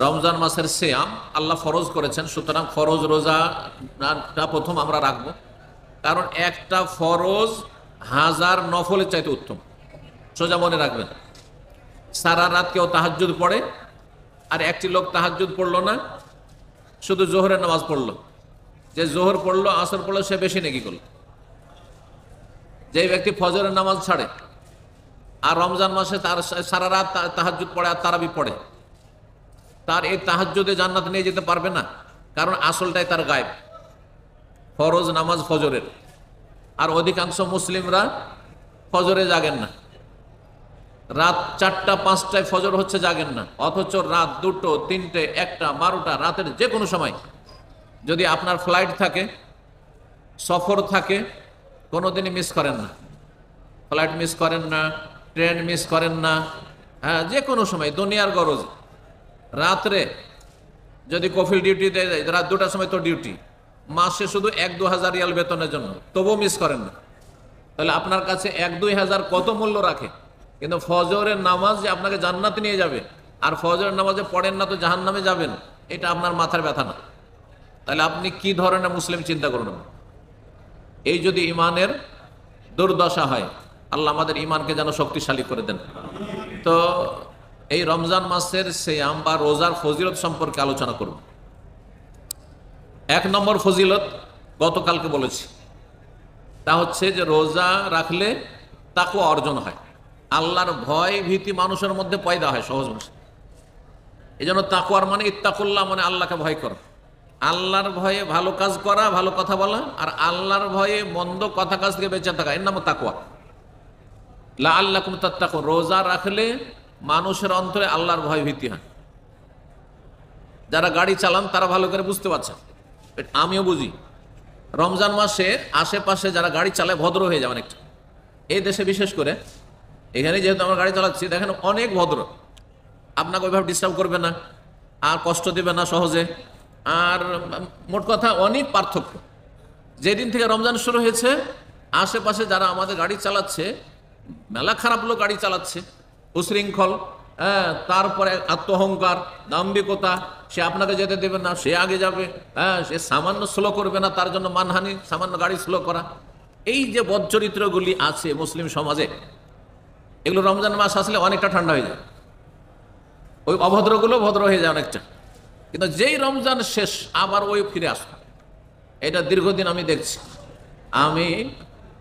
রমজান মাসের সিয়াম আল্লাহ ফরজ করেছেন, সুতরাং ফরজ রোজাটা প্রথম আমরা রাখবো। কারণ একটা ফরজ 1000 নফলের চাইতে উত্তম। সোজা মনে রাখবেন, সারা রাত কেউ তাহাজ্জুদ পড়ে, আর একটি লোক তাহাজ্জুদ পড়লো না, শুধু জোহরের নামাজ পড়লো, যে জোহর পড়লো আসর পড়লো সে বেশি নেকি করলো। যে ব্যক্তি ফজরের নামাজ ছাড়ে আর রমজান মাসে তার সারা রাত তাহাজ্জুদ পড়ে আর তারাবি পড়ে, তার এই তাহাজ্জুদে জান্নাত নিয়ে যেতে পারবে না, কারণ আসলটাই তার গায়েব, ফরজ নামাজ ফজরের। আর অধিকাংশ মুসলিমরা ফজরে জাগেন না, রাত 4টা 5টায় ফজর হচ্ছে জাগেন না, অথচ রাত 2টো 3টে 1টা 12টা রাতের যে কোনো সময় যদি আপনার ফ্লাইট থাকে, সফর থাকে, কোনোদিনই মিস করেন না। ফ্লাইট মিস করেন না, ট্রেন মিস করেন না, হ্যাঁ, যে কোনো সময় দুনিয়ার গরজ। রাত্রে যদি কফিল ডিউটি দেয়, রাত 2টার সময় তো ডিউটি, মাসে শুধু 1-2 হাজার রিয়াল বেতনের জন্য, তবুও মিস করেন না। তাহলে আপনার কাছে 1-2 হাজার কত মূল্য রাখে, কিন্তু ফজরের নামাজ যে আপনাকে জান্নাতে নিয়ে যাবে, আর ফজরের নামাজে পড়েন না তো জাহান্নামে যাবেন, এটা আপনার মাথার ব্যথা না। তাহলে আপনি কি ধরনের মুসলিম চিন্তা করুন। এই যদি ইমানের দুর্দশা হয়, আল্লাহ আমাদের ইমানকে যেন শক্তিশালী করে দেন। তো এই রমজান মাসের সিয়াম বা রোজার ফজিলত সম্পর্কে আলোচনা করব। 1 নম্বর ফজিলত গতকালকে বলেছি, তা হচ্ছে যে রোজা রাখলে তাকওয়া অর্জন হয়, আল্লাহর ভয় ভীতি মানুষের মধ্যে পয়দা হয় সহজ ভাষায়। এই জন্য তাকওয়ার মানে ইত্তাকুল্লাহ, মানে আল্লাহকে ভয় করা, আল্লাহর ভয়ে ভালো কাজ করা, ভালো কথা বলা, আর আল্লাহর ভয়ে মন্দ কথা কাজ থেকে বেঁচে থাকা, এর নাম তাকওয়া। লাআল্লাকুম তাত্তাকুন, রোজা রাখলে মানুষের অন্তরে আল্লাহর ভয় ভীতি হয়। যারা গাড়ি চালান তারা ভালো করে বুঝতে পারছেন, আমিও বুঝি। রমজান মাসে আশেপাশে যারা গাড়ি চালায় ভদ্র হয়ে যায় অনেকটা, এই দেশে বিশেষ করে। এখানে যেহেতু আমরা গাড়ি চালাচ্ছি, দেখেন অনেক ভদ্র, আপনাকে ওইভাবে ডিস্টার্ব করবে না, আর কষ্ট দেবে না সহজে। আর মোট কথা অনেক পার্থক্য। যেদিন থেকে রমজান শুরু হয়েছে, আশেপাশে যারা আমাদের গাড়ি চালাচ্ছে, মেলা খারাপ লোক গাড়ি চালাচ্ছে, উশৃঙ্খল, হ্যাঁ, তারপরে আত্মহংকার, দাম্ভিকতা, সে আপনাকে যেতে দেবে না, সে আগে যাবে, হ্যাঁ, সে সামান্য স্লো করবে না, তার জন্য মানহানি, সামান্য গাড়ি স্লো করা। এই যে বদচরিত্রগুলি আছে মুসলিম সমাজে, এগুলো রমজান মাস আসলে অনেকটা ঠান্ডা হয়ে যায়, ওই অভদ্রগুলো ভদ্র হয়ে যায় অনেকটা। কিন্তু যেই রমজান শেষ আবার ওই ফিরে আসবে, এটা দীর্ঘদিন আমি দেখছি। আমি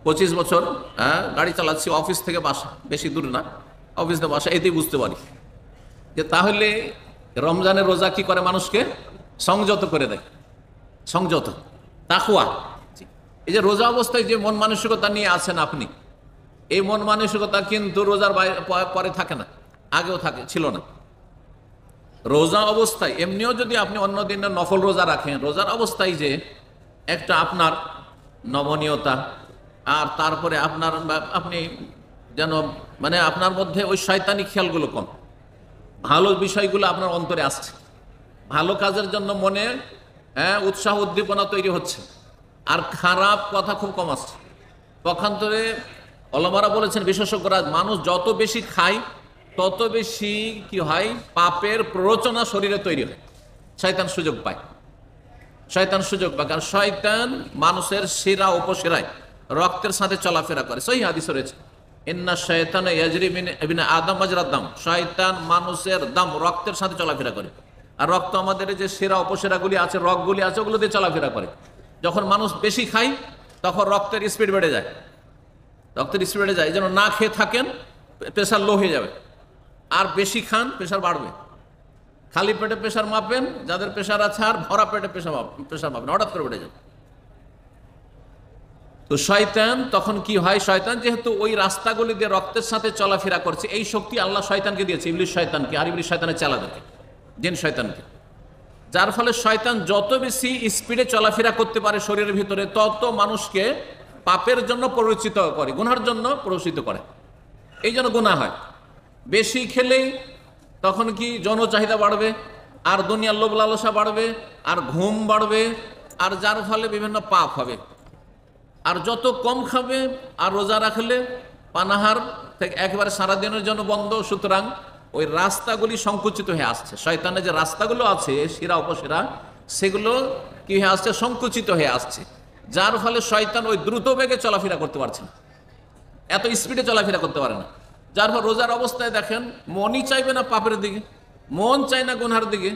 25 বছর গাড়ি চালাচ্ছি, অফিস থেকে বাসা, বেশি দূর না, অফিস থেকে বাসা, এতেই বুঝতে পারি যে তাহলে রমজানের রোজা কি করে, মানুষকে সংযত করে দেয়। সংযত, তাকওয়া। এই যে রোজা অবস্থায় যে মন মানসিকতা নিয়ে আছেন আপনি, এই মন মানসিকতা কিন্তু রোজার পরে থাকে না, আগেও ছিল না। রোজা অবস্থায় এমনিও যদি আপনি অন্য দিনের নফল রোজা রাখেন, রোজার অবস্থায় যে একটা আপনার নমনীয়তা, আর তারপরে আপনি যেন মানে আপনার মধ্যে ওই শয়তানি খেয়ালগুলো কম, ভালো বিষয়গুলো আপনার অন্তরে আসছে, ভালো কাজের জন্য মনে উৎসাহ উদ্দীপনা তৈরি হচ্ছে, আর খারাপ কথা খুব কম আসছে। পক্ষান্তরে ওলামারা বলেছেন, বিশেষজ্ঞরা, মানুষ যত বেশি খায় তত বেশি কি হয়, পাপের প্ররোচনা শরীরে তৈরি হয়, শয়তান সুযোগ পায়। শয়তান সুযোগ পায়, কারণ শয়তান মানুষের শিরা উপশিরায় রক্তের সাথে চলাফেরা করে। সহিহ হাদিসে রয়েছে, ইন্না শায়তানা ইয়াজরি মিন ইবনে আদম মাজরাদ দাম, শয়তান মানুষের দাম, রক্তের সাথে চলাফেরা করে। আর রক্ত আমাদের যে শিরা উপশিরাগুলি আছে, রগগুলি আছে, ওগুলো দিয়ে চলাফেরা করে। যখন মানুষ বেশি খায় তখন রক্তের স্পিড বেড়ে যায়, রক্তের স্পিড বেড়ে যায়। এই জন্য না খেয়ে থাকেন, প্রেশার লো হয়ে যাবে, আর বেশি খান প্রেশার বাড়বে। খালি পেটে প্রেশার মাপেন যাদের প্রেশার আছে, আর ভরা পেটে প্রেশার মাপেন, হঠাৎ করে বেড়ে যাবে। তো শয়তান তখন কি হয়, শয়তান যেহেতু ওই রাস্তাগুলি দিয়ে রক্তের সাথে চলাফেরা করছে, এই শক্তি আল্লাহ শয়তানকে দিয়েছে, ইবলিস শয়তানকে, আর ইবলিস শয়তানের চালাদেরকে, জিন শয়তানকে। যার ফলে শয়তান যত বেশি স্পিডে চলাফেরা করতে পারে শরীরের ভিতরে, তত মানুষকে পাপের জন্য প্ররোচিত করে, গুনার জন্য প্ররোচিত করে। এই জন্য গুনাহ হয়। বেশি খেলেই তখন কি যৌন চাহিদা বাড়বে, আর দুনিয়ার লোভ লালসা বাড়বে, আর ঘুম বাড়বে, আর যার ফলে বিভিন্ন পাপ হবে। আর যত কম খাবে, আর রোজা রাখলে পানাহার থেকে একেবারে সারাদিনের জন্য বন্ধ, সুতরাং ওই রাস্তাগুলি সংকুচিত হয়ে আসছে। শয়তানের যে রাস্তাগুলো আছে শিরা উপশিরা, সেগুলো কি হয়ে আসছে? সংকুচিত হয়ে আসছে, যার ফলে শয়তান ওই দ্রুত বেগে চলাফেরা করতে পারছে না, এত স্পিডে চলাফেরা করতে পারে না। যার ফলে রোজার অবস্থায় দেখেন মনই চাইবে না পাপের দিকে, মন চাই না গুনহার দিকে।